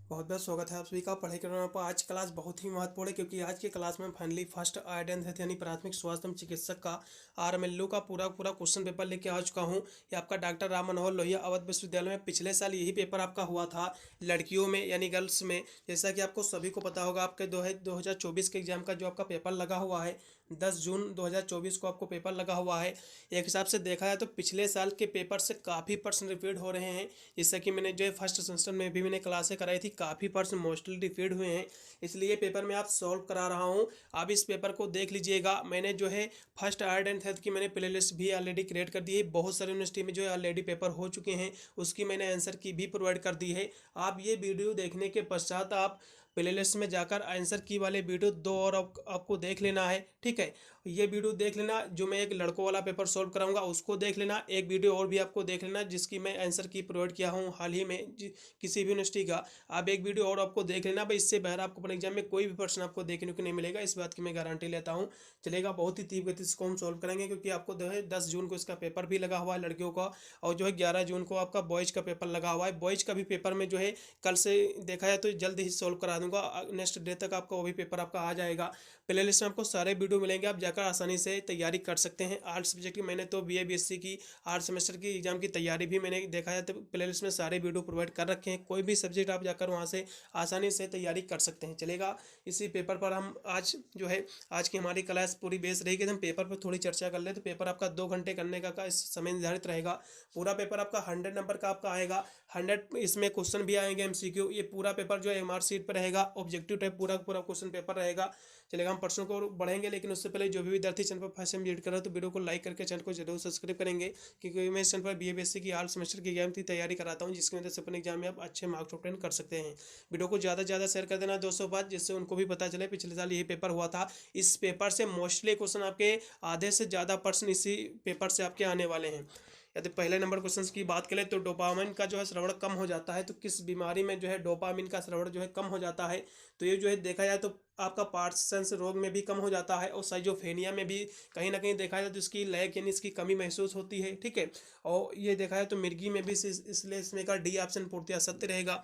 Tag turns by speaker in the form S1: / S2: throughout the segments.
S1: बहुत बहुत स्वागत है आप सभी का पढ़ाई करने पर। आज क्लास बहुत ही महत्वपूर्ण है क्योंकि आज की क्लास में finally first aid and health यानी प्राथमिक स्वास्थ्य एवं चिकित्सक का आरएमएलओ का पूरा पूरा क्वेश्चन पेपर लेके आ चुका हूँ। ये आपका डॉक्टर राम मनोहर लोहिया अवध विश्वविद्यालय में पिछले साल यही पेपर आपका हुआ था लड़कियों में यानी गर्ल्स में। जैसा कि आपको सभी को पता होगा, आपके 2024 के एग्जाम का जो आपका पेपर लगा हुआ है 10 जून 2024 को आपको पेपर लगा हुआ है। एक हिसाब से देखा जाए तो पिछले साल के पेपर से काफ़ी पर्सन रिपीट हो रहे हैं। जैसा कि मैंने जो फर्स्ट सेमेस्टर में भी मैंने क्लासें कराई थी, काफ़ी पर्सन मोस्टली रिपीट हुए हैं, इसलिए पेपर में आप सॉल्व करा रहा हूँ। आप इस पेपर को देख लीजिएगा। मैंने जो है फर्स्ट आर्ट एंड हेल्थ की मैंने प्ले लिस्ट भी ऑलरेडी क्रिएट कर दी है। बहुत सारे यूनिवर्सिटी में जो है ऑलरेडी पेपर हो चुके हैं, उसकी मैंने आंसर की भी प्रोवाइड कर दी है। आप ये वीडियो देखने के पश्चात आप प्ले लिस्ट में जाकर आंसर की वाले वीडियो दो और आपको देख लेना है, ठीक है। ये वीडियो देख लेना, जो मैं एक लड़कों वाला पेपर सॉल्व कराऊंगा उसको देख लेना। एक वीडियो और भी आपको देख लेना जिसकी मैं आंसर की प्रोवाइड किया हूँ हाल ही में किसी भी यूनिवर्सिटी का। आप एक वीडियो और आपको देख लेना भाई, इससे बाहर आपको अपने एग्जाम में कोई भी प्रश्न आपको देखने को नहीं मिलेगा, इस बात की मैं गारंटी लेता हूँ। चलेगा, बहुत ही तीव्र गति से इसको हम सॉल्व करेंगे क्योंकि आपको जो है 10 जून को इसका पेपर भी लगा हुआ है लड़कियों का, और जो है 11 जून को आपका बॉयज का पेपर लगा हुआ है। बॉयज का भी पेपर में जो है कल से देखा जाए तो जल्द ही सॉल्व करा दूंगा, नेक्स्ट डे तक आपका वो भी पेपर आपका आ जाएगा। प्ले लिस्ट में आपको सारे वीडियो मिलेंगे, आप जाकर आसानी से तैयारी कर सकते हैं। आर्ट सब्जेक्ट की मैंने तो बीए बीएससी की 8 सेमेस्टर की एग्जाम की तैयारी भी मैंने देखा है तो प्ले लिस्ट में सारे वीडियो प्रोवाइड कर रखे हैं। कोई भी सब्जेक्ट आप जाकर वहाँ से आसानी से तैयारी कर सकते हैं। चलेगा, इसी पेपर पर हम आज जो है आज की हमारी क्लास पूरी बेस रहेगी। हम पेपर पर थोड़ी चर्चा कर ले तो पेपर आपका 2 घंटे करने का इस समय निर्धारित रहेगा। पूरा पेपर आपका 100 नंबर का आपका आएगा। 100 इसमें क्वेश्चन भी आएंगे एमसीक्यू। ये पूरा पेपर जो है एमआर सीट पर रहेगा, ऑब्जेक्टिव टाइप पूरा पूरा क्वेश्चन पेपर रहेगा। चलेगा, हम प्रश्नों को बढ़ेंगे, लेकिन उससे पहले जो भी विद्यार्थी चैनल पर फर्स्ट टाइम विजिट कर रहे हो तो वीडियो को लाइक करके चैनल को जरूर सब्सक्राइब करेंगे, क्योंकि मैं इस चैनल पर बीए बीएससी की 8 सेमेस्टर की एग्जाम की तैयारी कराता हूँ, जिसकी वजह से अपने एग्जाम में आप अच्छे मार्क्स ऑब्टेन कर सकते हैं। वीडियो को ज़्यादा से ज़्यादा शेयर कर देना दोस्तों बाद, जिससे उनको भी पता चले पिछले साल यही पेपर हुआ था। इस पेपर से मोस्टली क्वेश्चन आपके आधे से ज़्यादा पर्सन इसी पेपर से आपके आने वाले हैं। यदि पहले नंबर क्वेश्चन की बात करें तो डोपामिन का जो है श्रवण कम हो जाता है, तो किस बीमारी में जो है डोपामिन का श्रवण जो है कम हो जाता है? तो ये जो है देखा जाए तो आपका पार्किंसंस रोग में भी कम हो जाता है, और साइजोफ्रेनिया में भी कहीं ना कहीं देखा जाए तो इसकी लैक यानी इसकी कमी महसूस होती है, ठीक है। और ये देखा जाए तो मिर्गी में भी इसलिए इसमें का डी ऑप्शन पूर्तिया सत्य रहेगा।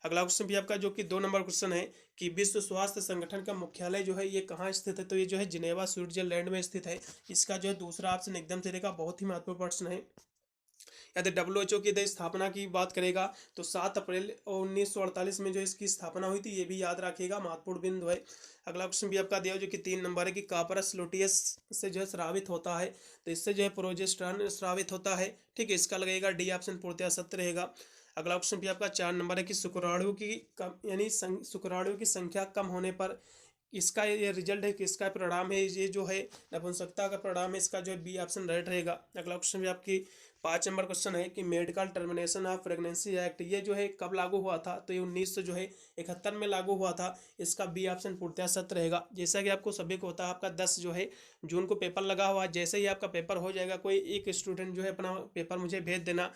S1: अगला क्वेश्चन भी आपका जो कि 2 नंबर क्वेश्चन है कि विश्व स्वास्थ्य संगठन का मुख्यालय जो है ये कहाँ स्थित है? तो ये जो है जिनेवा स्विट्जरलैंड में स्थित है। इसका जो है दूसरा ऑप्शन एकदम से रहेगा। बहुत ही महत्वपूर्ण प्रश्न है। यदि डब्ल्यूएचओ की स्थापना की बात करेगा तो 7 अप्रैल 1948 में जो इसकी स्थापना हुई थी, ये भी याद रखिएगा, महत्वपूर्ण बिंदु है। अगला क्वेश्चन भी आपका दिया जो कि 3 नंबर है कि कापरस लुटियस से जो है स्रावित होता है, तो इससे जो है प्रोजेस्टेरॉन स्रावित होता है, ठीक है। इसका लगेगा डी ऑप्शन पूर्णतः सत्य रहेगा। अगला क्वेश्चन भी आपका 4 नंबर है कि शुक्राणु की कम यानी शुक्राणु की संख्या कम होने पर इसका ये रिजल्ट है कि इसका परिणाम है, ये जो है नपुंसकता का परिणाम है। इसका जो है बी ऑप्शन राइट रहेगा। अगला क्वेश्चन भी आपकी 5 नंबर क्वेश्चन है कि medical termination of pregnancy act ये जो है कब लागू हुआ था? तो ये 1971 में लागू हुआ था। इसका बी ऑप्शन पूर्णतः सत्य रहेगा। जैसा कि आपको सभी को होता है, आपका 10 जो है जून को पेपर लगा हुआ है। जैसे ही आपका पेपर हो जाएगा, कोई एक स्टूडेंट जो है अपना पेपर मुझे भेज देना,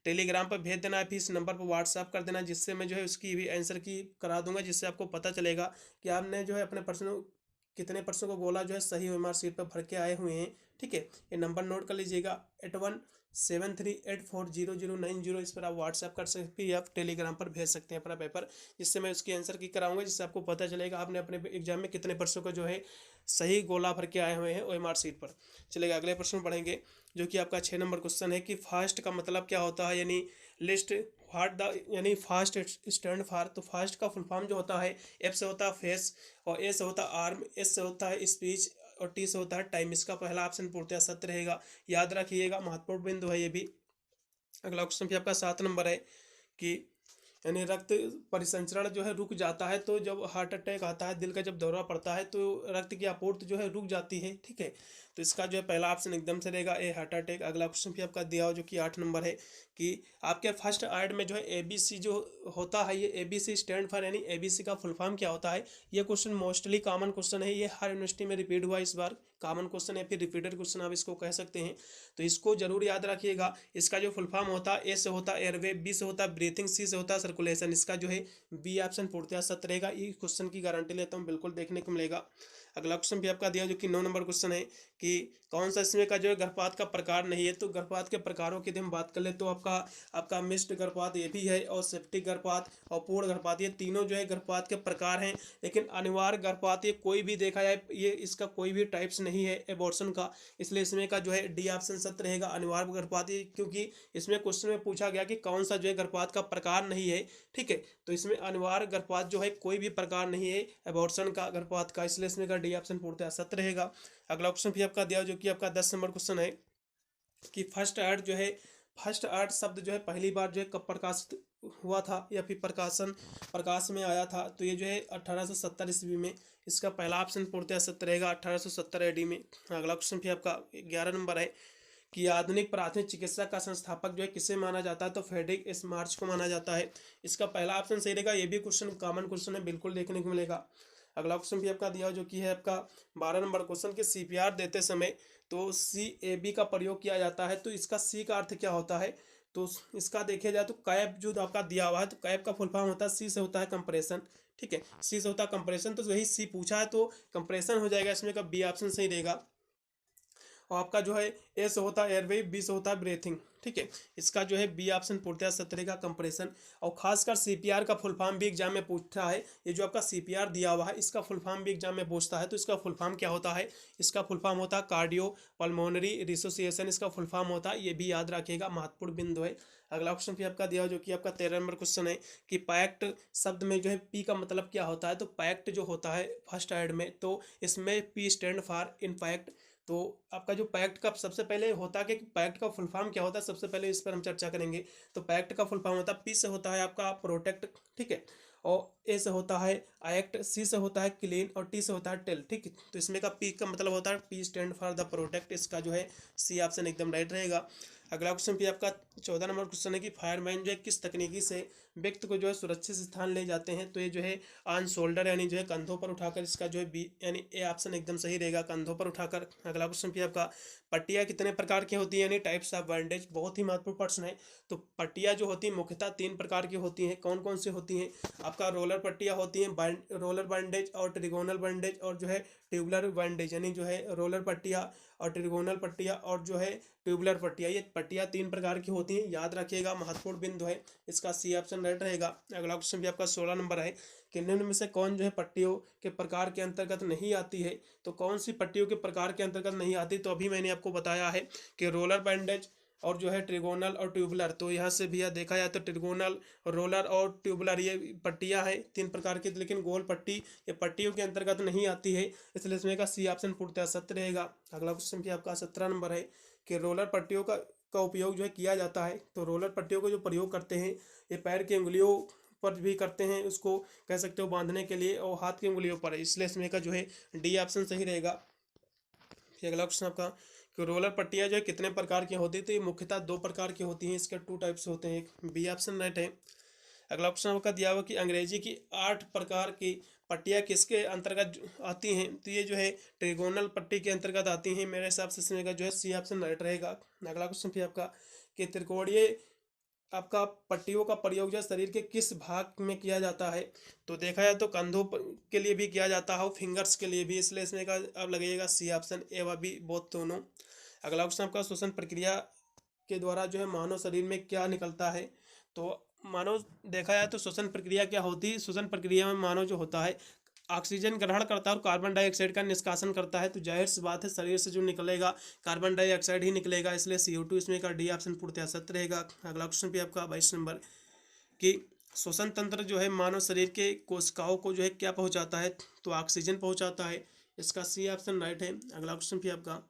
S1: टेलीग्राम पर भेज देना, फिर इस नंबर पर व्हाट्सअप कर देना, जिससे मैं जो है उसकी भी आंसर की करा दूंगा, जिससे आपको पता चलेगा कि आपने जो है अपने प्रश्नों कितने प्रश्नों को गोला जो है सही ओएमआर सीट पर भर के आए हुए हैं, ठीक है। ये नंबर नोट कर लीजिएगा 8173840090। इस पर आप व्हाट्सएप कर सकते हैं, आप टेलीग्राम पर भेज सकते हैं अपना पेपर, जिससे मैं उसकी आंसर की कराऊंगा, जिससे आपको पता चलेगा आपने अपने एग्जाम में कितने प्रश्नों को जो है सही गोला भर के आए हुए हैं ओएमआर सीट पर। चलेगा, अगले प्रश्न पढ़ेंगे जो कि आपका 6 नंबर क्वेश्चन है कि फास्ट का मतलब क्या होता है, यानी लिस्ट व्हाट द यानी फास्ट स्टैंड फॉर। तो फास्ट का फुल फॉर्म जो होता है, एफ से होता है फेस, और ए से होता है आर्म, एस से होता है स्पीच, और टी से होता है टाइम। इसका पहला ऑप्शन पूर्णतः सत्य रहेगा, याद रखिएगा, महत्वपूर्ण बिंदु है ये भी। अगला क्वेश्चन भी आपका 7 नंबर है कि यानी रक्त परिसंचरण जो है रुक जाता है, तो जब हार्ट अटैक आता है, दिल का जब दौरा पड़ता है, तो रक्त की आपूर्ति जो है रुक जाती है, ठीक है। तो इसका जो है पहला ऑप्शन एकदम से रहेगा ए हार्ट अटैक। अगला क्वेश्चन भी आपका दिया हो जो कि 8 नंबर है कि आपके फर्स्ट आर्ट में जो है एबीसी जो होता है, ये एबीसी स्टैंड फॉर यानी एबीसी का फुल फॉर्म क्या होता है? ये क्वेश्चन मोस्टली कॉमन क्वेश्चन है, ये हर यूनिवर्सिटी में रिपीट हुआ इस बार। कॉमन क्वेश्चन या फिर रिपीटेड क्वेश्चन आप इसको कह सकते हैं, तो इसको जरूर याद रखिएगा। इसका जो फुल फॉर्म होता है, ए से होता है एयरवे, बी से होता है ब्रीथिंग, सी से होता है सर्कुलेशन। इसका जो है बी ऑप्शन पूर्णतः सत्य रहेगा। ये क्वेश्चन की गारंटी लेता हूँ, बिल्कुल देखने को मिलेगा। अगला क्वेश्चन भी आपका दिया जो कि 9 नंबर क्वेश्चन है कि कौन सा इसमें का जो है गर्भपात का प्रकार नहीं है। तो गर्भपात के प्रकारों की यदि हम बात कर ले तो आपका आपका मिश्र गर्भपात ये भी है, और सेप्टिक गर्भपात और पूर्ण गर्भपात, ये तीनों जो है गर्भपात के प्रकार हैं। लेकिन अनिवार्य गर्भपात ये कोई भी देखा जाए, ये इसका कोई भी टाइप्स नहीं है एबॉर्शन का, इसलिए इसमें का जो है डी ऑप्शन सत्य रहेगा, अनिवार्य गर्भपात। क्योंकि इसमें क्वेश्चन में पूछा गया कि कौन सा जो है गर्भपात का प्रकार नहीं है, ठीक है, तो इसमें अनिवार्य गर्भपात जो है कोई भी प्रकार नहीं है एबॉर्शन का गर्भपात का, इसलिए इसमें का डी ऑप्शन पूर्णतः सत्य रहेगा। अगला क्वेश्चन भी आपका दिया जो कि आपका 10 नंबर क्वेश्चन है कि फर्स्ट अर्थ शब्द जो है पहली बार जो है कब प्रकाशित हुआ था या फिर प्रकाश में आया था। तो ये जो है 1870 ईस्वी में, इसका पहला ऑप्शन पूर्णतः सत्य रहेगा 1870 AD में। अगला क्वेश्चन भी आपका 11 नंबर है कि आधुनिक प्राथमिक चिकित्सा का संस्थापक जो है किसे माना जाता है। तो फ्रेडरिक एस मार्च को माना जाता है, इसका पहला ऑप्शन सही रहेगा। ये भी क्वेश्चन कॉमन क्वेश्चन है, बिल्कुल देखने को मिलेगा। अगला क्वेश्चन भी आपका दिया जो कि है आपका 12 नंबर क्वेश्चन कि CPR देते समय तो CAB का प्रयोग किया जाता है। तो इसका C का अर्थ क्या होता है। तो इसका देखा जाए तो कैप जो आपका दिया हुआ है, तो कैप का फुल फॉर्म होता है, C से होता है कंप्रेशन, ठीक है, C से होता है कंप्रेशन, तो वही C पूछा है तो कंप्रेशन हो जाएगा, इसमें का B ऑप्शन सही रहेगा। और आपका जो है ए से होता है एयरवे, बी से होता है ब्रेथिंग, ठीक है, इसका जो है बी ऑप्शन पूर्णतः सत्य रहेगा कंप्रेशन। और खासकर CPR का फुल फॉर्म भी एग्जाम में पूछता है, ये जो आपका CPR दिया हुआ है इसका फुल फॉर्म भी एग्जाम में पूछता है। तो इसका फुल फॉर्म क्या होता है, इसका फुल फॉर्म होता है कार्डियो पल्मोनरी रिसोसिएशन, इसका फुल फॉर्म होता है, ये भी याद रखिएगा, महत्वपूर्ण बिंदु है। अगला क्वेश्चन भी आपका दिया जो कि आपका 13 नंबर क्वेश्चन है कि पैक्ट शब्द में जो है पी का मतलब क्या होता है। तो पैक्ट जो होता है फर्स्ट एड में, तो इसमें पी स्टैंड फॉर इनपैक्ट। तो आपका जो पैक्ट का सबसे पहले होता है कि पैक्ट का फुल फॉर्म क्या होता है, सबसे पहले इस पर हम चर्चा करेंगे। तो पैक्ट का फुल फॉर्म होता है, पी से होता है आपका प्रोटेक्ट, ठीक है, और ए से होता है एक्ट, सी से होता है क्लीन, और टी से होता है टेल, ठीक है। तो इसमें का पी का मतलब होता है P stand for the protect, इसका जो है सी ऑप्शन एकदम राइट रहेगा। अगला क्वेश्चन भी आपका 14 नंबर क्वेश्चन है कि फायरमैन जो है किस तकनीकी से व्यक्ति को जो है सुरक्षित स्थान ले जाते हैं। तो ये जो है ऑन शोल्डर यानी जो है कंधों पर उठाकर, इसका जो है बी यानी ए ऑप्शन एकदम सही रहेगा, कंधों पर उठाकर। अगला क्वेश्चन भी आपका पट्टियाँ कितने प्रकार की होती हैं यानी टाइप्स ऑफ बैंडेज, बहुत ही महत्वपूर्ण प्रश्न है। तो पट्टियाँ जो होती हैं मुख्यतः 3 प्रकार की होती हैं, कौन कौन सी होती हैं। आपका रोलर पट्टियाँ होती हैं, रोलर बैंडेज और ट्रिगोनल बैंडेज, और जो है ट्यूबुलर बैंडेज, यानी जो है रोलर पट्टियाँ और ट्रिगोनल पट्टियाँ और जो है ट्यूबुलर पट्टियाँ, ये पट्टियाँ 3 प्रकार की होती हैं, याद रखिएगा, महत्वपूर्ण बिंदु है, इसका सी ऑप्शन राइट रहेगा। अगला क्वेश्चन भी आपका 16 नंबर है कि निम्न में से कौन जो है पट्टियों के प्रकार के अंतर्गत नहीं आती है। तो कौन सी पट्टियों के प्रकार के अंतर्गत नहीं आती, तो अभी मैंने आपको बताया है कि रोलर बैंडेज और जो है ट्रिगोनल और ट्यूबुलर। तो यहाँ से भी यह देखा जाए तो ट्रिगोनल, रोलर और ट्यूबुलर ये पट्टियाँ हैं 3 प्रकार की, लेकिन गोल पट्टी ये पट्टियों के अंतर्गत नहीं आती है, इसलिए इसमें का सी ऑप्शन पूर्णतः सत्य रहेगा। अगला क्वेश्चन भी आपका 17 नंबर है कि रोलर पट्टियों का उपयोग जो है किया जाता है। तो रोलर पट्टियों का जो प्रयोग करते हैं ये पैर की उंगलियों पर भी करते हैं, उसको कह सकते हो बांधने के लिए, और हाथ की उंगलियों पर है, इसलिए इसमें का जो है डी ऑप्शन सही रहेगा। फिर अगला क्वेश्चन आपका कि रोलर पट्टियाँ जो है कितने प्रकार की होती है। तो ये मुख्यतः 2 प्रकार की होती हैं, इसके 2 टाइप्स होते हैं, बी ऑप्शन राइट है। अगला क्वेश्चन आपका दिया हुआ कि अंग्रेजी की 8 प्रकार की पट्टियाँ किसके अंतर्गत आती हैं। तो ये जो है ट्रिगोनल पट्टी के अंतर्गत आती हैं, मेरे हिसाब से इसमें का जो है सी ऑप्शन राइट रहेगा। अगला क्वेश्चन फिर आपका कि त्रिकोणीय आपका पट्टियों का प्रयोग जो है शरीर के किस भाग में किया जाता है। तो देखा जाए तो कंधों के लिए भी किया जाता है और फिंगर्स के लिए भी, इसलिए इसमें का अब लगेगा सी ऑप्शन, ए व बी बोथ दोनों। अगला क्वेश्चन आपका श्वसन प्रक्रिया के द्वारा जो है मानव शरीर में क्या निकलता है। तो मानव देखा जाए तो श्वसन प्रक्रिया क्या होती है, श्वसन प्रक्रिया में मानव जो होता है ऑक्सीजन ग्रहण करता है और कार्बन डाइऑक्साइड का निष्कासन करता है। तो जाहिर सी बात है शरीर से जो निकलेगा कार्बन डाइऑक्साइड ही निकलेगा, इसलिए CO2 इसमें का डी ऑप्शन पूर्णतः सत्य रहेगा। अगला क्वेश्चन भी आपका 22 नंबर कि श्वसन तंत्र जो है मानव शरीर के कोशिकाओं को जो है क्या पहुंचाता है। तो ऑक्सीजन पहुंचाता है, इसका सी ऑप्शन राइट है। अगला क्वेश्चन भी आपका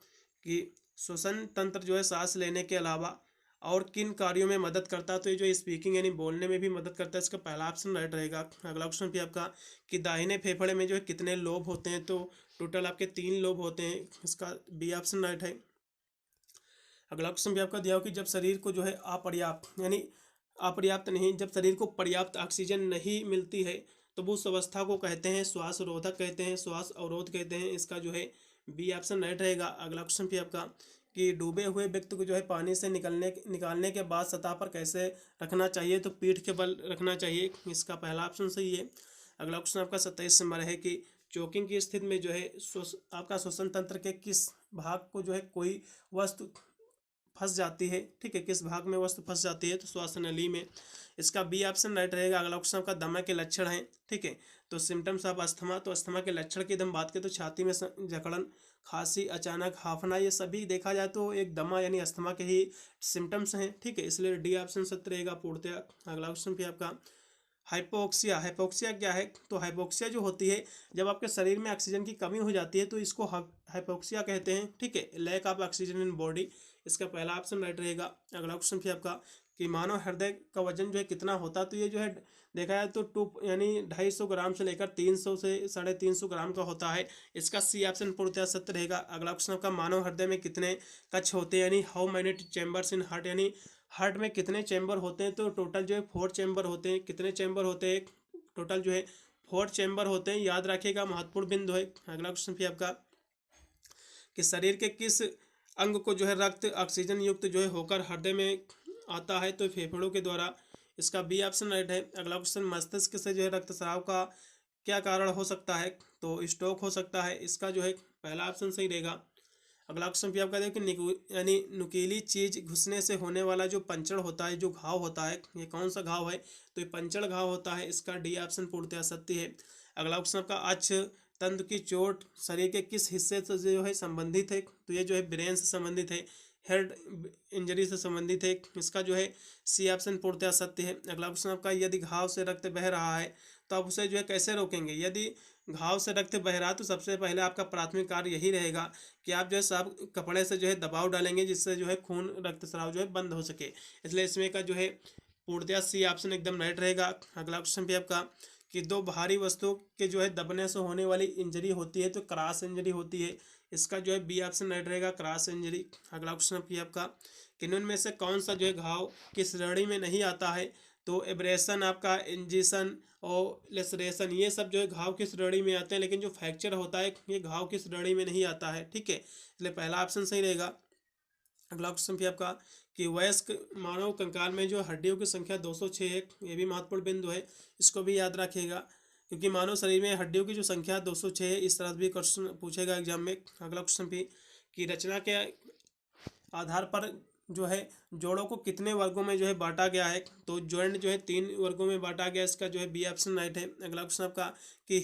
S1: कि श्वसन तंत्र जो है सांस लेने के अलावा और किन कार्यों में मदद करता है। तो ये जो स्पीकिंग यानी बोलने में भी मदद करता है, इसका पहला ऑप्शन राइट रहेगा। अगला क्वेश्चन भी आपका कि दाहिने फेफड़े में जो है कितने लोब होते हैं। तो टोटल आपके 3 लोब होते हैं, इसका बी ऑप्शन राइट है। अगला क्वेश्चन भी आपका दिया हो कि जब शरीर को जो है अपर्याप्त यानी अपर्याप्त नहीं, जब शरीर को पर्याप्त ऑक्सीजन नहीं मिलती है तो वो उस अवस्था को कहते हैं श्वास रोधक कहते हैं, श्वास अवरोध कहते हैं, इसका जो है बी ऑप्शन राइट रहेगा। अगला क्वेश्चन भी आपका कि डूबे हुए व्यक्ति को जो है पानी से निकालने के बाद सतह पर कैसे रखना चाहिए। तो पीठ के बल रखना चाहिए, इसका पहला ऑप्शन सही है। अगला क्वेश्चन आपका 27 नंबर है कि चोकिंग की स्थिति में जो है आपका श्वसन तंत्र के किस भाग को जो है कोई वस्तु फंस जाती है, ठीक है, किस भाग में वस्तु फंस जाती है, तो श्वास नली में। इसका बी ऑप्शन राइट रहेगा। अगला ऑप्शन आपका दमा के लक्षण है, ठीक है, तो सिम्टम्स ऑफ अस्थमा, तो अस्थमा के लक्षण की हम बात करें तो छाती में जकड़न, खांसी, अचानक हाफना, ये सभी देखा जाए तो एक दमा यानी अस्थमा के ही सिम्टम्स हैं, ठीक है, इसलिए डी ऑप्शन सत्य रहेगा पूर्णतः। अगला ऑप्शन भी आपका हाइपोक्सिया। हाइपोक्सिया क्या है, तो हाइपोक्सिया जो होती है जब आपके शरीर में ऑक्सीजन की कमी हो जाती है तो इसको हाइपोक्सिया कहते हैं, ठीक है, lack of oxygen in body. इसका पहला ऑप्शन राइट रहेगा। अगला ऑप्शन भी आपका कि मानव हृदय का वजन जो है कितना होता है, तो ये जो है देखा जाए तो 2 यानी 250 ग्राम से लेकर 300 से 350 ग्राम का होता है। इसका सी ऑप्शन पूर्णतः सत्य रहेगा। अगला ऑप्शन आपका मानव हृदय में कितने कक्ष होते हैं, यानी how many chambers in heart, यानी हार्ट में कितने चैम्बर होते हैं, तो टोटल जो है 4 चैम्बर होते हैं। कितने चैम्बर होते हैं, टोटल जो है 4 चैम्बर होते हैं, याद रखिएगा, महत्वपूर्ण बिंदु है। अगला क्वेश्चन भी आपका कि शरीर के किस अंग को जो है रक्त ऑक्सीजन युक्त जो है होकर हृदय में आता है, तो फेफड़ों के द्वारा। इसका बी ऑप्शन राइट है। अगला क्वेश्चन मस्तिष्क से जो है रक्तस्राव का क्या कारण हो सकता है, तो स्ट्रोक हो सकता है। इसका जो है पहला ऑप्शन सही रहेगा। अगला क्वेश्चन भी आपका देखिए यानी नुकीली चीज घुसने से होने वाला जो पंचड़ होता है, जो घाव होता है, ये कौन सा घाव है, तो ये पंचड़ घाव होता है। इसका डी ऑप्शन पूर्णतः सत्य है। अगला क्वेश्चन आपका अक्ष तंत्र की चोट शरीर के किस हिस्से से जो है संबंधित है, तो ये जो है ब्रेन से संबंधित है, हेड इंजरी से संबंधित है। इसका जो है सी ऑप्शन पूर्णतः सत्य है। अगला क्वेश्चन आपका यदि घाव से रक्त बह रहा है तो आप उसे जो है कैसे रोकेंगे। यदि घाव से रक्त बह रहा तो सबसे पहले आपका प्राथमिक कार्य यही रहेगा कि आप जो है साफ कपड़े से जो है दबाव डालेंगे, जिससे जो है खून रक्तस्राव जो है बंद हो सके। इसलिए इसमें का जो है पूर्णतः सी ऑप्शन एकदम राइट रहेगा। अगला क्वेश्चन भी आपका कि दो भारी वस्तुओं के जो है दबने से होने वाली इंजरी होती है, तो क्रॉस इंजरी होती है। इसका जो है बी ऑप्शन राइट रहेगा, क्रॉस इंजरी। अगला क्वेश्चन भी आपका कि इनमें में से कौन सा जो है घाव की श्रेणी में नहीं आता है, तो एब्रेशन, आपका इंजेशन और लेसरेशन, ये सब जो है घाव की श्रेणी में आते हैं, लेकिन जो फ्रैक्चर होता है ये घाव की श्रेणी में नहीं आता है, ठीक है, इसलिए पहला ऑप्शन सही रहेगा। अगला क्वेश्चन भी आपका कि वयस्क मानव कंकाल में जो हड्डियों की संख्या 206 है, ये भी महत्वपूर्ण बिंदु है, इसको भी याद रखिएगा, क्योंकि मानव शरीर में हड्डियों की जो संख्या 206 है, इस तरह भी क्वेश्चन पूछेगा एग्जाम में। अगला क्वेश्चन भी कि रचना के आधार पर जो है जोड़ों को कितने वर्गों में जो है बांटा गया है, तो जॉइंट जो है 3 वर्गों में बांटा गया। इसका जो है बी ऑप्शन राइट है। अगला क्वेश्चन आपका कि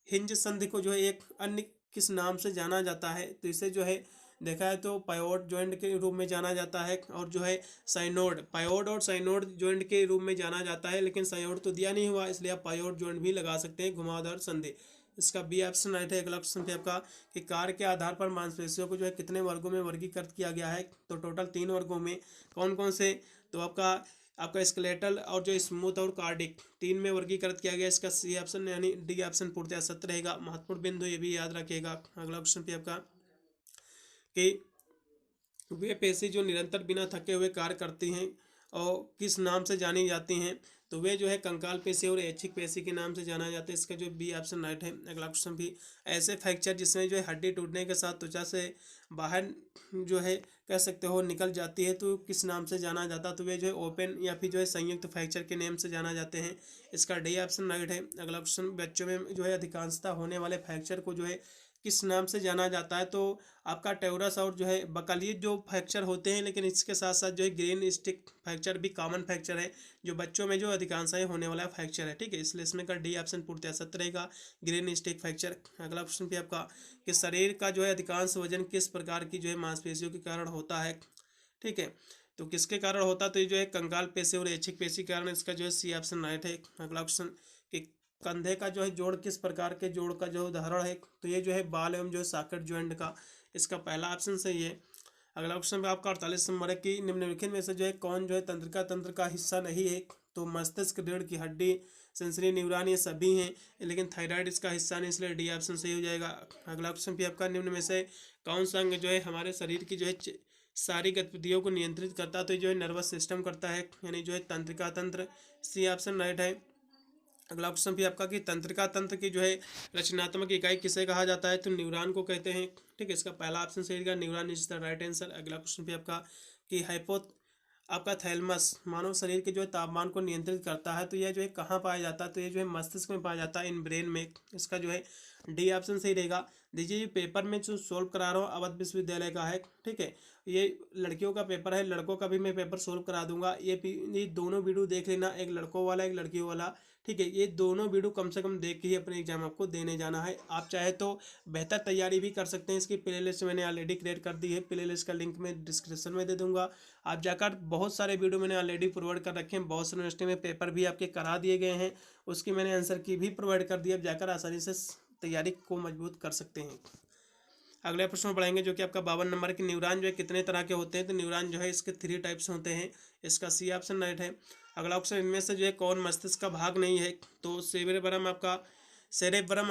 S1: हिंज संधि को जो है एक अन्य किस नाम से जाना जाता है, तो इसे जो है देखा है तो पायोड जॉइंट के रूप में जाना जाता है, और जो है साइनोड, पायोड और साइनोड जॉइंट के रूप में जाना जाता है, लेकिन साइनोड तो दिया नहीं हुआ, इसलिए आप पायोड जॉइंट भी लगा सकते हैं, घुमावदार संधि। इसका बी ऑप्शन राइट है। अगला क्वेश्चन है आपका कि कार्य के आधार पर मांसपेशियों को जो है कितने वर्गों में वर्गीकृत किया गया है, तो टोटल 3 वर्गों में। कौन कौन से, तो आपका स्केलेटल और जो स्मूथ और कार्डिक 3 में वर्गीकृत किया गया। इसका सी ऑप्शन यानी डी ऑप्शन पूर्णतः सत्य रहेगा, महत्वपूर्ण बिंदु ये भी याद रखिएगा। अगला क्वेश्चन पे आपका कि वे पेशी जो निरंतर बिना थके हुए कार्य करती हैं और किस नाम से जानी जाती हैं, तो वे जो है कंकाल पेशी और ऐच्छिक पेशी के नाम से जाना जाता है। इसका जो बी ऑप्शन राइट है। अगला क्वेश्चन भी ऐसे फ्रैक्चर जिसमें जो है हड्डी टूटने के साथ त्वचा से बाहर जो है कह सकते हो निकल जाती है, तो किस नाम से जाना जाता है, तो वे जो है ओपन या फिर जो है संयुक्त फ्रैक्चर के नेम से जाना जाते हैं। इसका डी ऑप्शन राइट है। अगला क्वेश्चन बच्चों में जो है अधिकांशता होने वाले फ्रैक्चर को जो है किस नाम से जाना जाता है, तो आपका टेउरस और जो है बकलीट जो फ्रैक्चर होते हैं, लेकिन इसके साथ साथ जो है ग्रीन स्टिक फ्रैक्चर भी कॉमन फ्रैक्चर है, जो बच्चों में जो अधिकांश होने वाला फ्रैक्चर है, ठीक है, इसलिए इसमें का डी ऑप्शन पूर्णतः सत्य रहेगा, ग्रीन स्टिक फ्रैक्चर। अगला क्वेश्चन भी आपका कि शरीर का जो है अधिकांश वजन किस प्रकार की जो है मांसपेशियों के कारण होता है, ठीक है, तो किसके कारण होता है, तो ये जो है कंकाल पेशी और ऐच्छिक पेशी के कारण। इसका जो है सी ऑप्शन राइट है। अगला क्वेश्चन कि कंधे का जो है जोड़ किस प्रकार के जोड़ का जो उदाहरण है, तो ये जो है बाल एवं जो है सॉकेट ज्वाइंट का। इसका पहला ऑप्शन सही है। अगला क्वेश्चन में आपका 48 नंबर है कि निम्नलिखित में से जो है कौन जो है तंत्रिका तंत्र का हिस्सा नहीं है, तो मस्तिष्क, रीढ़ की हड्डी, सेंसरी न्यूरॉन, ये सभी हैं, लेकिन थायराइड इसका हिस्सा नहीं, इसलिए डी ऑप्शन सही हो जाएगा। अगला क्वेश्चन भी आपका निम्न में से कौन सा अंग जो है हमारे शरीर की जो है सारी गतिविधियों को नियंत्रित करता है, तो जो है नर्वस सिस्टम करता है, यानी जो है तंत्रिका तंत्र। सी ऑप्शन राइट है। अगला क्वेश्चन भी आपका कि तंत्रिका तंत्र की जो है रचनात्मक इकाई किसे कहा जाता है, तो न्यूरॉन को कहते हैं, ठीक है, इसका पहला ऑप्शन सही रहेगा, neuron is the right answer. अगला क्वेश्चन भी आपका कि आपका थैलमस मानव शरीर के जो है तापमान को नियंत्रित करता है। तो यह जो है कहाँ पाया जाता है, तो ये जो है मस्तिष्क में पाया जाता है, इन ब्रेन में। इसका जो है डी ऑप्शन सही रहेगा। देखिए ये पेपर में जो सोल्व करा रहा हूँ अवध विश्वविद्यालय का है, ठीक है। ये लड़कियों का पेपर है, लड़कों का भी मैं पेपर सोल्व करा दूंगा। ये दोनों वीडियो देख लेना, एक लड़कों वाला एक लड़कियों वाला, ठीक है। ये दोनों वीडियो कम से कम देख के ही अपने एग्जाम आपको देने जाना है। आप चाहे तो बेहतर तैयारी भी कर सकते हैं। इसकी प्लेलिस्ट मैंने ऑलरेडी क्रिएट कर दी है, प्लेलिस्ट का लिंक मैं डिस्क्रिप्शन में दे दूंगा। आप जाकर बहुत सारे वीडियो मैंने ऑलरेडी प्रोवाइड कर रखे हैं, बहुत सारे यूनिवर्सिटी में पेपर भी आपके करा दिए गए हैं, उसकी मैंने आंसर की भी प्रोवाइड कर दी। आप जाकर आसानी से तैयारी को मजबूत कर सकते हैं। अगले प्रश्न में पढ़ेंगे जो कि आपका 52 नंबर की न्यूरॉन जो है कितने तरह के होते हैं। तो न्यूरॉन जो है इसके 3 टाइप्स होते हैं, इसका सी ऑप्शन राइट है। अगला ऑप्शन इनमें से जो है कौन मस्तिष्क का भाग नहीं है। तो सेरेब्रम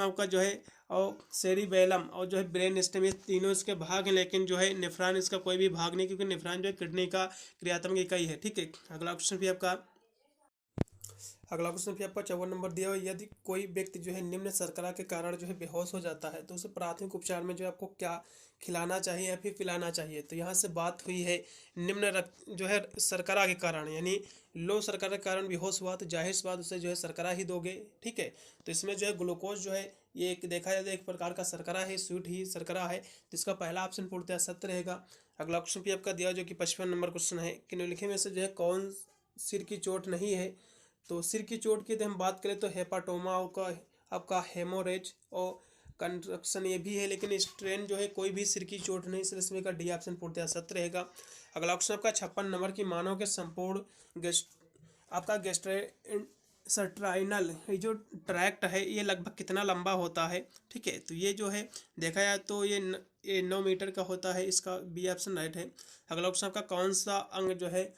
S1: आपका जो है और सेरिबेलम और जो है ब्रेन स्टेम, ये तीनों इसके भाग हैं। लेकिन जो है नेफ्रॉन इसका कोई भी भाग नहीं, क्योंकि नेफ्रॉन जो है किडनी का क्रियात्मक इकाई है, ठीक है। अगला क्वेश्चन भी आपका 54 नंबर दिया हुआ। यदि कोई व्यक्ति जो है निम्न शर्करा के कारण जो है बेहोश हो जाता है तो उसे प्राथमिक उपचार में जो है आपको क्या खिलाना चाहिए या फिर पिलाना चाहिए। तो यहाँ से बात हुई है निम्न रक्त जो है शर्करा के कारण, यानी लो शर्करा के कारण बेहोश हुआ तो जाहिर सी बात उसे जो है शर्करा ही दोगे, ठीक है। तो इसमें जो है ग्लूकोज जो है ये एक देखा जाए तो एक प्रकार का शर्करा है, स्वीट ही शर्करा है। तो इसका पहला ऑप्शन पूर्णतः सत्य रहेगा। अगला क्वेश्चन भी आपका दिया जो कि 55 नंबर क्वेश्चन है कि निम्नलिखित में से जो है कौन सिर की चोट नहीं है। तो सिर की चोट की यदि हम बात करें तो हेपाटोमा का आपका हेमोरेज और कंट्रक्शन ये भी है, लेकिन स्ट्रेन जो है कोई भी सिर की चोट नहीं, सिर्फ इसमें का डी ऑप्शन पूर्णतः सत्य रहेगा। अगला ऑप्शन आपका 56 नंबर की मानव के संपूर्ण आपका गैस्ट्राइनल ये जो ट्रैक्ट है ये लगभग कितना लंबा होता है, ठीक है। तो ये जो है देखा जाए तो ये 9 मीटर का होता है, इसका बी ऑप्शन राइट है। अगला ऑप्शन आपका कौन सा अंग जो है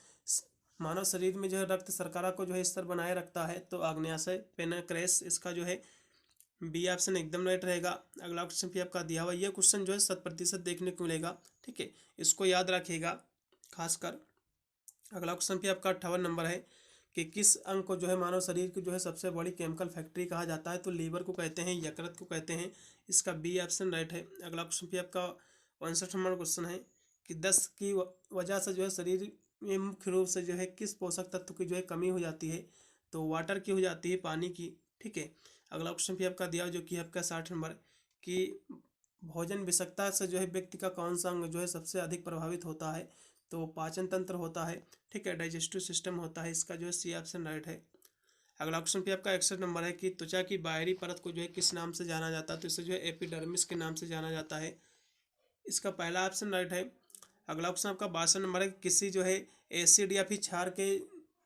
S1: मानव शरीर में जो है रक्त शर्करा को जो है स्तर बनाए रखता है। तो आग्नेयाशय पेनक्रेस, इसका जो है बी ऑप्शन एकदम राइट रहेगा। अगला क्वेश्चन भी आपका दिया हुआ, ये क्वेश्चन जो है 100% देखने को मिलेगा, ठीक है, इसको याद रखिएगा खासकर। अगला क्वेश्चन भी आपका 58 नंबर है कि किस अंग को जो है मानव शरीर की जो है सबसे बड़ी केमिकल फैक्ट्री कहा जाता है। तो लीवर को कहते हैं, यकृत को कहते हैं, इसका बी ऑप्शन राइट है। अगला क्वेश्चन भी आपका 59 नंबर क्वेश्चन है कि दस्त की वजह से जो है शरीर में मुख्य रूप से जो है किस पोषक तत्व की जो है कमी हो जाती है। तो वाटर की हो जाती है, पानी की, ठीक है। अगला क्वेश्चन भी आपका दिया जो कि आपका 60 नंबर कि भोजन विषाक्तता से जो है व्यक्ति का कौन सा अंग जो है सबसे अधिक प्रभावित होता है। तो पाचन तंत्र होता है, ठीक है, डाइजेस्टिव सिस्टम होता है, इसका जो है सी ऑप्शन राइट है। अगला क्वेश्चन भी आपका 61 नंबर है कि त्वचा की बाहरी परत को जो है किस नाम से जाना जाता है। तो इसे जो है एपिडर्मिस के नाम से जाना जाता है, इसका पहला ऑप्शन राइट है। अगला क्वेश्चन आपका 62 नंबर है किसी जो है एसिड या फिर क्षार के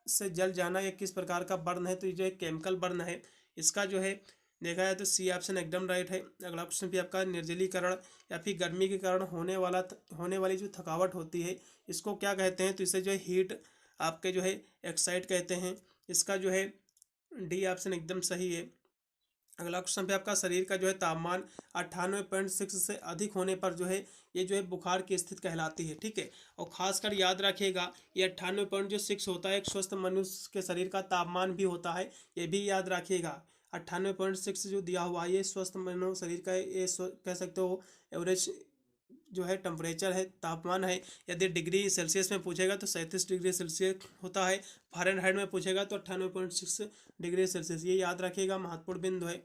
S1: से जल जाना या किस प्रकार का बर्न है। तो ये जो है केमिकल बर्न है, इसका जो है देखा जाए तो सी ऑप्शन एकदम राइट है। अगला क्वेश्चन भी आपका निर्जलीकरण या फिर गर्मी के कारण होने वाली जो थकावट होती है इसको क्या कहते हैं। तो इसे जो है हीट आपके जो है एक्साइट कहते हैं, इसका जो है डी ऑप्शन एकदम सही है। अगला क्वेश्चन पे आपका शरीर का जो है तापमान 98.6 से अधिक होने पर जो है ये जो है बुखार की स्थिति कहलाती है, ठीक है। और खासकर याद रखिएगा ये 98.6 होता है एक स्वस्थ मनुष्य के शरीर का तापमान भी होता है, ये भी याद रखिएगा। 98.6 जो दिया हुआ है ये स्वस्थ मनुष्य शरीर का ये कह सकते हो एवरेज जो है टेम्परेचर है, तापमान है। यदि डिग्री सेल्सियस में पूछेगा तो 37 डिग्री सेल्सियस होता है, फ़ारेनहाइट में पूछेगा तो 98.6 डिग्री सेल्सियस, ये याद रखिएगा, महत्वपूर्ण बिंदु है।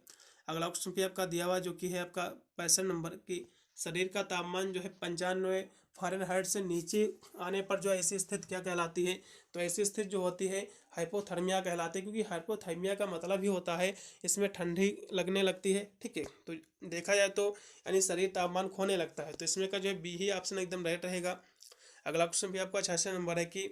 S1: अगला क्वेश्चन भी आपका दिया हुआ जो कि है आपका 65 नंबर की शरीर का तापमान जो है 95 फ़ारेनहाइट से नीचे आने पर जो ऐसी स्थिति क्या कहलाती है। तो ऐसी स्थिति जो होती है हाइपोथर्मिया कहलाती है, क्योंकि हाइपोथर्मिया का मतलब ही होता है इसमें ठंडी लगने लगती है, ठीक है। तो देखा जाए तो यानी शरीर तापमान खोने लगता है, तो इसमें का जो है बी ही ऑप्शन एकदम राइट रहेगा। अगला क्वेश्चन भी आपका 66 नंबर है कि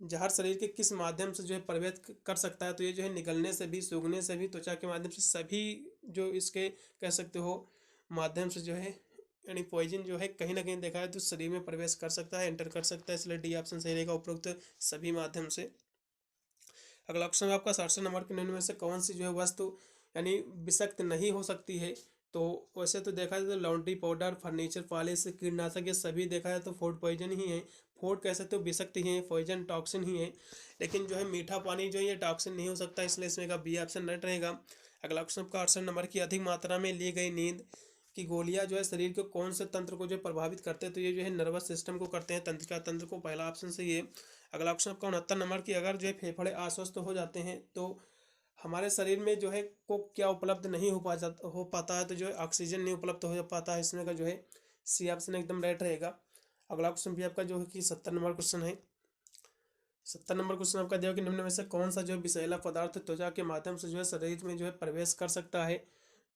S1: जहर शरीर के किस माध्यम से जो है प्रवेश कर सकता है। तो ये जो है निगलने से भी, सूंघने से भी, त्वचा के माध्यम से, सभी जो इसके कह सकते हो माध्यम से जो है यानी पॉइजन जो है कहीं ना कहीं देखा है तो शरीर में प्रवेश कर सकता है, एंटर कर सकता है, इसलिए डी ऑप्शन सही रहेगा, उपरोक्त सभी माध्यम से। अगला क्वेश्चन आपका 67 नंबर के निम्न में से कौन सी जो है वस्तु यानी विषाक्त नहीं हो सकती है। तो वैसे तो देखा जाए तो लॉन्ड्री पाउडर, फर्नीचर पॉलिश, कीटनाशक, ये सभी देखा जाए तो फूड पॉइजन ही है। फूड कह सकते हो विषाक्त ही है, पॉइजन टॉक्सिन ही है, लेकिन जो है मीठा पानी जो है ये टॉक्सिन नहीं हो सकता, इसलिए इसमें का बी ऑप्शन राइट रहेगा। अगला क्वेश्चन आपका 68 नंबर की अधिक मात्रा में ली गई नींद की गोलियां जो है शरीर के कौन से तंत्र को जो प्रभावित करते हैं। तो ये जो है नर्वस सिस्टम को करते हैं, तंत्रिका तंत्र को, पहला ऑप्शन सही है। अगला ऑप्शन आपका 69 नंबर की, अगर जो है फेफड़े अस्वस्थ हो जाते हैं तो हमारे शरीर में जो है को क्या उपलब्ध नहीं हो पाता है, तो जो है ऑक्सीजन नहीं उपलब्ध हो पाता है। इसमें का जो है सी ऑप्शन एकदम राइट रहेगा। अगला क्वेश्चन भी आपका जो है कि 70 नंबर क्वेश्चन है। 70 नंबर क्वेश्चन आपका दिया कि निम्न में से कौन सा जो है विषैला पदार्थ त्वचा के माध्यम से जो है शरीर में जो है प्रवेश कर सकता है।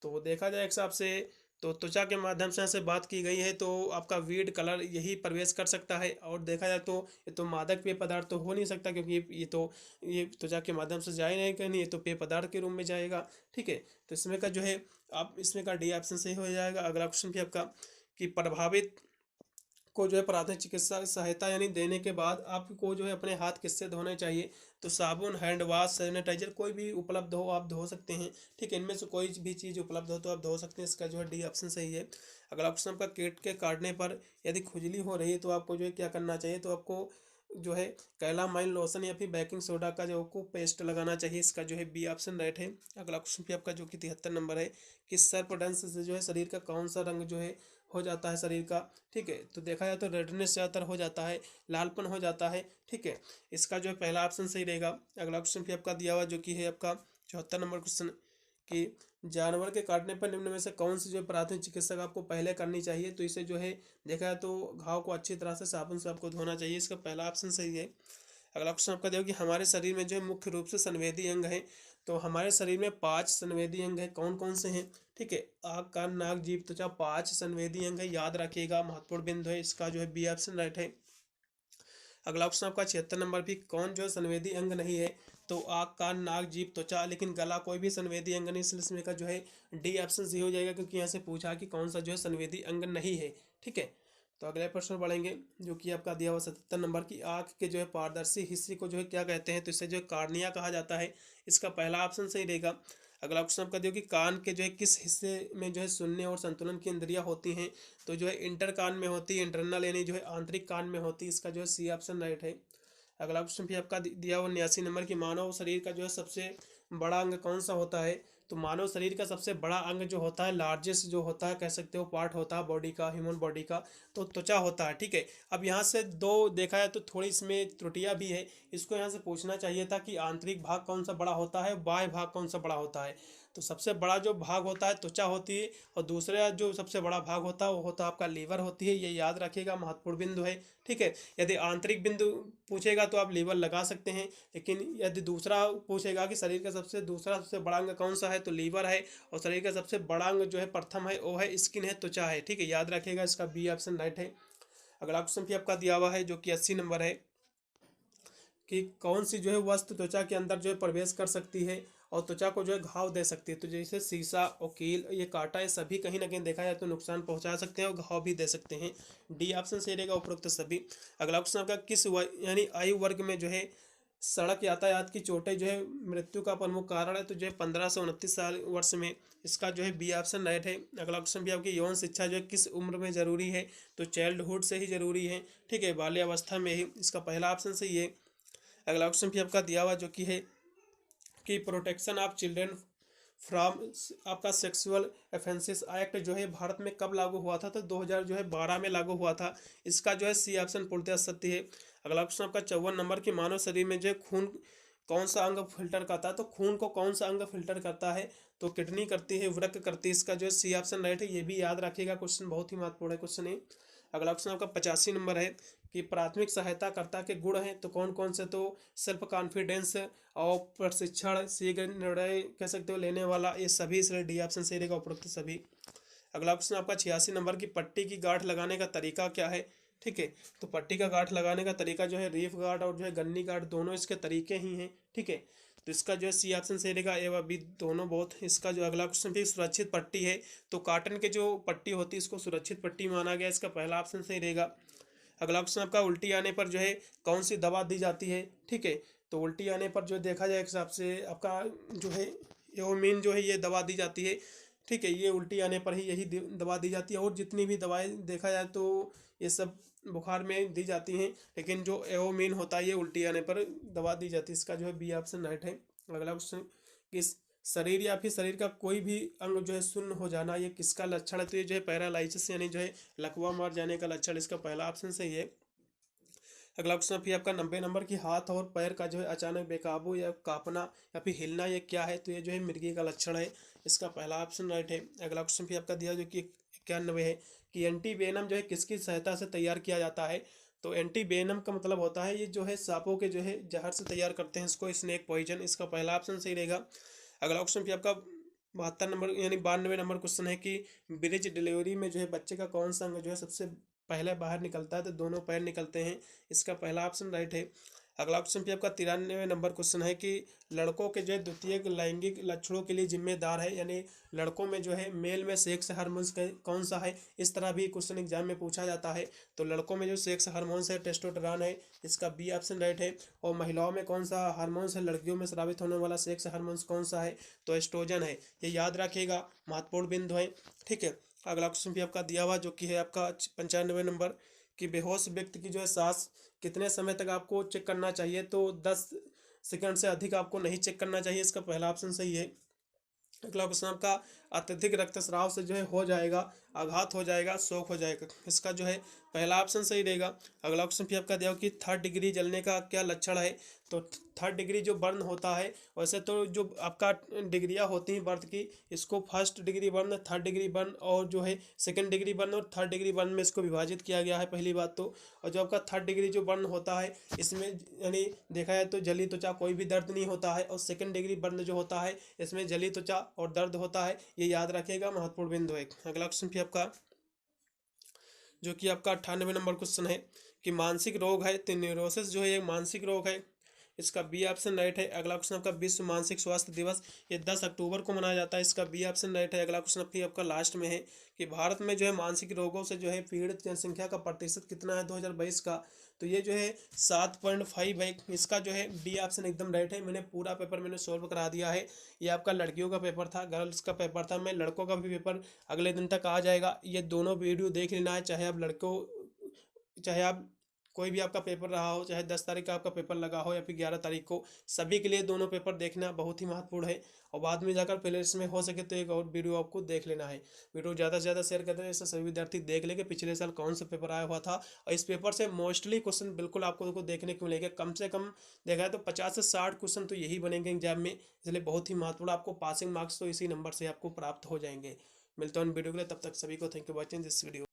S1: तो देखा जाए एक हिसाब से तो त्वचा के माध्यम से यहाँ से बात की गई है, तो आपका वीड कलर यही प्रवेश कर सकता है। और देखा जाए तो ये तो मादक पेय पदार्थ तो हो नहीं सकता, क्योंकि ये त्वचा के माध्यम से जाए नहीं कहीं, ये तो पेय पदार्थ के रूप में जाएगा। ठीक है, तो इसमें का जो है आप इसमें का डी ऑप्शन सही हो जाएगा। अगला क्वेश्चन भी आपका कि प्रभावित को जो है प्राथमिक चिकित्सा सहायता यानी देने के बाद आपको जो है अपने हाथ किससे धोने चाहिए। तो साबुन, हैंड वाश, सैनिटाइजर कोई भी उपलब्ध हो आप धो सकते हैं। ठीक है, इनमें से कोई भी चीज़ उपलब्ध हो तो आप धो सकते हैं। इसका जो है डी ऑप्शन सही है। अगला ऑप्शन आपका कीट के काटने पर यदि खुजली हो रही है तो आपको जो है क्या करना चाहिए। तो आपको जो है कैलामाइन लोशन या फिर बेकिंग सोडा का जो आपको पेस्ट लगाना चाहिए। इसका जो है बी ऑप्शन राइट है। अगला क्वेश्चन भी आपका जो कि 73 नंबर है कि सर्पदंश से जो है शरीर का कौन सा रंग जो है हो जाता है शरीर का। ठीक है, तो देखा जाए तो रेडनेस ज़्यादातर हो जाता है, लालपन हो जाता है। ठीक है, इसका जो है पहला ऑप्शन सही रहेगा। अगला क्वेश्चन भी आपका दिया हुआ जो कि है आपका 74 नंबर क्वेश्चन कि जानवर के काटने पर निम्न में से कौन सी जो है प्राथमिक चिकित्सा आपको पहले करनी चाहिए। तो इसे जो है देखा जाए तो घाव को अच्छी तरह से साबुन से आपको धोना चाहिए। इसका पहला ऑप्शन सही है। अगला क्वेश्चन आपका देखो कि हमारे शरीर में जो है मुख्य रूप से संवेदी अंग है। तो हमारे शरीर में 5 संवेदी अंग है, कौन कौन से हैं। ठीक है, आँख, कान, नाक, जीभ, त्वचा 5 संवेदी अंग है, याद रखिएगा, महत्वपूर्ण बिंदु है। इसका जो है बी ऑप्शन राइट है। अगला ऑप्शन आपका 76 नंबर भी, कौन जो है संवेदी अंग नहीं है। तो आँख, कान, नाक, जीभ, त्वचा, लेकिन गला कोई भी संवेदी अंग नहीं, इसलिए इसमें का जो है डी ऑप्शन सही हो जाएगा, क्योंकि यहाँ से पूछा कि कौन सा जो है संवेदी अंग नहीं है। ठीक है, तो अगले प्रश्न बढ़ेंगे जो कि आपका दिया हुआ 77 नंबर की, आँख के जो है पारदर्शी हिस्से को जो है क्या कहते हैं। तो इसे जो है कार्निया कहा जाता है। इसका पहला ऑप्शन सही रहेगा। अगला क्वेश्चन आपका दिया कि कान के जो है किस हिस्से में जो है सुनने और संतुलन की इंद्रियां होती हैं। तो जो है इंटर कान में होती है, इंटरनल यानी जो है आंतरिक कान में होती है। इसका जो है सी ऑप्शन राइट है। अगला क्वेश्चन भी आपका दिया हुआ 89 नंबर की, मानव शरीर का जो है सबसे बड़ा अंग कौन सा होता है। तो मानव शरीर का सबसे बड़ा अंग जो होता है, लार्जेस्ट जो होता है कह सकते हो पार्ट होता है बॉडी का, ह्यूमन बॉडी का, तो त्वचा होता है। ठीक है, अब यहाँ से दो देखा जाए तो थोड़ी इसमें त्रुटियां भी है। इसको यहाँ से पूछना चाहिए था कि आंतरिक भाग कौन सा बड़ा होता है, बाह्य भाग कौन सा बड़ा होता है। तो सबसे बड़ा जो भाग होता है त्वचा होती है, और दूसरा जो सबसे बड़ा भाग होता है वो होता है आपका लीवर होती है। ये याद रखिएगा, महत्वपूर्ण बिंदु है। ठीक है, यदि आंतरिक बिंदु पूछेगा तो आप लीवर लगा सकते हैं, लेकिन यदि दूसरा पूछेगा कि शरीर का सबसे बड़ा अंग कौन सा है, तो लीवर है। और शरीर का सबसे बड़ा अंग जो है प्रथम है वो है स्किन है, त्वचा है। ठीक है, याद रखिएगा, इसका बी ऑप्शन राइट है। अगला क्वेश्चन भी आपका दिया हुआ है जो कि 80 नंबर है कि कौन सी जो है वस्तु त्वचा के अंदर जो है प्रवेश कर सकती है और त्वचा को जो है घाव दे सकती है। तो जैसे शीशा और कील, ये कांटा, ये सभी कहीं ना कहीं देखा जाए तो नुकसान पहुंचा सकते हैं और घाव भी दे सकते हैं। डी ऑप्शन सही रहेगा उपरोक्त सभी। अगला क्वेश्चन आपका किस यानी आयु वर्ग में जो है सड़क यातायात की चोटें जो है मृत्यु का प्रमुख कारण है। तो जो है 15 से 29 साल वर्ष में। इसका जो है बी ऑप्शन राइट है। अगला क्वेश्चन भी आपकी यौन शिक्षा जो है किस उम्र में जरूरी है। तो चाइल्डहुड से ही जरूरी है। ठीक है, बाल्यावस्था में ही। इसका पहला ऑप्शन सही है। अगला क्वेश्चन भी आपका दिया हुआ जो कि है कि प्रोटेक्शन ऑफ चिल्ड्रेन फ्रॉम आपका सेक्सुअल ऑफेंसेस एक्ट जो है भारत में कब लागू हुआ था। तो 2012 में लागू हुआ था। इसका जो है सी ऑप्शन पूर्णतः सत्य है। अगला क्वेश्चन आपका 54 नंबर की, मानव शरीर में जो है खून कौन सा अंग फिल्टर करता है। तो खून को कौन सा अंग फिल्टर करता है। तो किडनी करती है, वृक्क करती है। इसका जो है सी ऑप्शन राइट है। ये भी याद रखिएगा, क्वेश्चन बहुत ही महत्वपूर्ण क्वेश्चन है। अगला क्वेश्चन आपका 85 नंबर है कि प्राथमिक सहायता कर्ता के गुण हैं। तो कौन कौन से। तो सेल्फ कॉन्फिडेंस और प्रशिक्षण, शीघ्र निर्णय कह सकते हो लेने वाला, ये सभी इसलिए डी ऑप्शन सही रहेगा उपरोक्त सभी। अगला क्वेश्चन आपका 86 नंबर की, पट्टी की गांठ लगाने का तरीका क्या है। ठीक है, तो पट्टी का गांठ लगाने का तरीका जो है रीफ गार्ड और जो है गन्नी गार्ड, दोनों इसके तरीके ही हैं। ठीक है, तो इसका जो है सी ऑप्शन सही रहेगा, ए व बी दोनों बहुत। इसका जो अगला क्वेश्चन भी सुरक्षित पट्टी है। तो कॉटन के जो पट्टी होती है इसको सुरक्षित पट्टी माना गया। इसका पहला ऑप्शन सही रहेगा। अगला क्वेश्चन आपका उल्टी आने पर जो है कौन सी दवा दी जाती है। ठीक है, तो उल्टी आने पर जो देखा जाए एक हिसाब से आपका जो है एओमिन जो है ये दवा दी जाती है। ठीक है, ये उल्टी आने पर ही यही दवा दी जाती है। और जितनी भी दवाएं देखा जाए तो ये सब बुखार में दी जाती हैं, लेकिन जो एओमिन होता है ये उल्टी आने पर दवा दी जाती है। इसका जो है बी ऑप्शन राइट है। अगला क्वेश्चन, किस शरीर या फिर शरीर का कोई भी अंग जो है शून्य हो जाना ये किसका लक्षण है। तो ये जो है पैरालाइसिस यानी जो है लकवा मार जाने का लक्षण। इसका पहला ऑप्शन सही है। अगला क्वेश्चन फिर आपका 90 नंबर की हाथ और पैर का जो है अचानक बेकाबू या कांपना या फिर हिलना ये क्या है? तो ये जो है मिर्गी का लक्षण है। इसका पहला ऑप्शन राइट है। अगला क्वेश्चन फिर आपका दिया जो कि 91 है कि एंटी वेनम जो है किसकी सहायता से तैयार किया जाता है? तो एंटी वेनम का मतलब होता है ये जो है सांपों के जो है जहर से तैयार करते हैं इसको, स्नेक पॉइजन। इसका पहला ऑप्शन सही रहेगा। अगला क्वेश्चन फिर आपका 72 नंबर यानी 92 नंबर क्वेश्चन है कि ब्रिज डिलीवरी में जो है बच्चे का कौन सा अंग जो है सबसे पहले बाहर निकलता है? तो दोनों पैर निकलते हैं। इसका पहला ऑप्शन राइट है। अगला ऑप्शन पे आपका 93 नंबर क्वेश्चन है कि लड़कों के जो है द्वितीयक लैंगिक लक्षणों के लिए जिम्मेदार है, यानी लड़कों में जो है मेल में सेक्स हार्मोन्स कौन सा है? इस तरह भी क्वेश्चन एग्जाम में पूछा जाता है। तो लड़कों में जो सेक्स हार्मोन्स है टेस्टोस्टेरोन है, इसका बी ऑप्शन राइट है। और महिलाओं में कौन सा हार्मोन्स है, लड़कियों में स्रावित होने वाला सेक्स हार्मोन्स कौन सा है? तो एस्ट्रोजन है। ये याद रखिएगा, महत्वपूर्ण बिंदु है। ठीक है। अगला क्वेश्चन भी आपका दिया हुआ जो कि है आपका 95 नंबर कि बेहोश व्यक्ति की जो है सांस कितने समय तक आपको चेक करना चाहिए? तो 10 सेकंड से अधिक आपको नहीं चेक करना चाहिए। इसका पहला ऑप्शन सही है। अगला क्वेश्चन आपका अत्यधिक रक्तस्राव से जो है हो जाएगा, आघात हो जाएगा, शोक हो जाएगा। इसका जो है पहला ऑप्शन सही रहेगा। अगला क्वेश्चन फिर आपका दिया हो कि 3rd डिग्री जलने का क्या लक्षण है? तो 3rd डिग्री जो बर्न होता है, वैसे तो जो आपका डिग्रियां होती हैं बर्थ की, इसको 1st degree burn, 3rd degree burn और जो है 2nd डिग्री बर्न और 3rd डिग्री बर्न में इसको विभाजित किया गया है, पहली बात तो। और जो आपका 3rd डिग्री जो बर्न होता है इसमें यानी देखा जाए तो जली त्वचा कोई भी दर्द नहीं होता है, और 2nd डिग्री बर्न जो होता है इसमें जली त्वचा और दर्द होता है। ये याद रखिएगा, महत्वपूर्ण बिंदु है। अगला क्वेश्चन फिर आपका जो कि आपका 98 नंबर क्वेश्चन है कि मानसिक रोग है, तो न्यूरोसिस जो है एक मानसिक रोग है। इसका बी ऑप्शन राइट है। अगला क्वेश्चन आपका विश्व मानसिक स्वास्थ्य दिवस ये 10 अक्टूबर को मनाया जाता है। इसका बी ऑप्शन राइट है। अगला क्वेश्चन फिर आपका लास्ट में है कि भारत में जो है मानसिक रोगों से जो है पीड़ित जनसंख्या का प्रतिशत कितना है 2022 का? तो ये जो है 7.5 है। इसका जो है डी ऑप्शन एकदम राइट है। मैंने पूरा पेपर मैंने सॉल्व करा दिया है। ये आपका लड़कियों का पेपर था, गर्ल्स का पेपर था। मैं लड़कों का भी पेपर अगले दिन तक आ जाएगा। ये दोनों वीडियो देख लेना है, चाहे आप लड़कों चाहे आप कोई भी आपका पेपर रहा हो, चाहे 10 तारीख का आपका पेपर लगा हो या फिर 11 तारीख को, सभी के लिए दोनों पेपर देखना बहुत ही महत्वपूर्ण है। और बाद में जाकर प्लेलिस्ट में हो सके तो एक और वीडियो आपको देख लेना है। वीडियो ज़्यादा से ज़्यादा शेयर करते हैं, इससे सभी विद्यार्थी देख लेंगे पिछले साल कौन सा पेपर आया हुआ था। और इस पेपर से मोस्टली क्वेश्चन बिल्कुल आपको देखने को मिलेंगे। कम से कम देखा जाए तो 50 से 60 क्वेश्चन तो यही बनेंगे एग्जाम में, इसलिए बहुत ही महत्वपूर्ण। आपको पासिंग मार्क्स तो इसी नंबर से आपको प्राप्त हो जाएंगे। मिलता हूँ वीडियो के लिए, तब तक सभी को thank you watching this video.